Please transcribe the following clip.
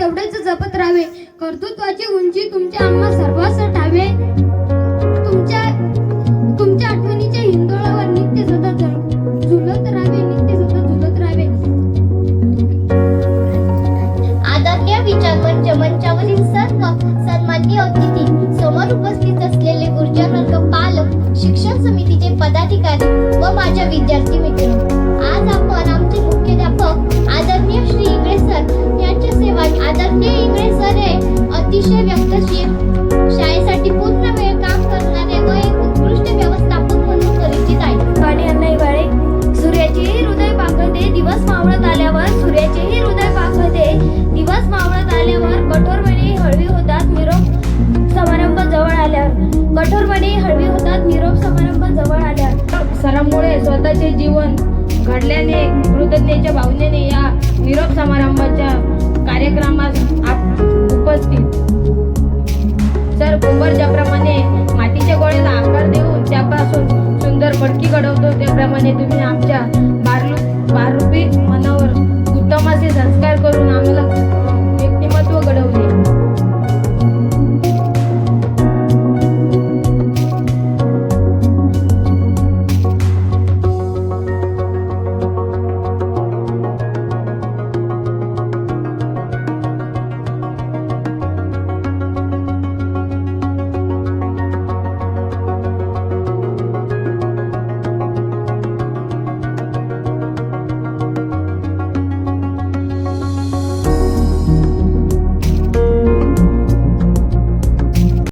तेवढेच जपत राहावे. कर्तृत्वाची उंची तुमच्या आम्हा सर्वांस ठावे. तुमच्या तुमच्या आठवणीच्या हिंदोळावर नित्य सतत झुलत राहावे, नित्य सतत झुलत राहावे. आदरणीय विचारवंत मंचावरील सर्व सन्माननीय अतिथी, समोर उपस्थित असलेले गुर्जर वर्ग, पालक, शिक्षण समितीचे पदाधिकारी व माझ्या विद्यार्थी मित्र, आज आपण आमचे मुख्याध्यापक आदरणीय श्री इंगळे सर यांच्या सेवा. आदरणीय इंगळे सर हे अतिशय व्यक्तशील, शाळेसाठी पूर्ण वेळ काम करणारे व एक उत्कृष्ट व्यवस्थापक म्हणून परिचित आहेत. पाणी अन्नाई वाळे, सूर्याचेही हृदय पाखते दिवस मावळत आल्यावर, सूर्याचेही हृदय पाखते दिवस मावळत आल्यावर, कठोरपणे हळवी होतात निरोप समारंभ जवळ आल्यावर, कठोरपणे हळवी होतात निरोप समारंभ जवळ आल्यावर. सरांमुळे स्वतःचे जीवन घडल्याने कृतज्ञतेच्या भावनेने या निरोप समारंभाच्या कार्यक्रमास उपस्थित. सर कुंभार ज्याप्रमाणे मातीच्या गोळ्याला आकार देऊन त्यापासून सुंदर मटकी घडवतो, त्याप्रमाणे तुम्ही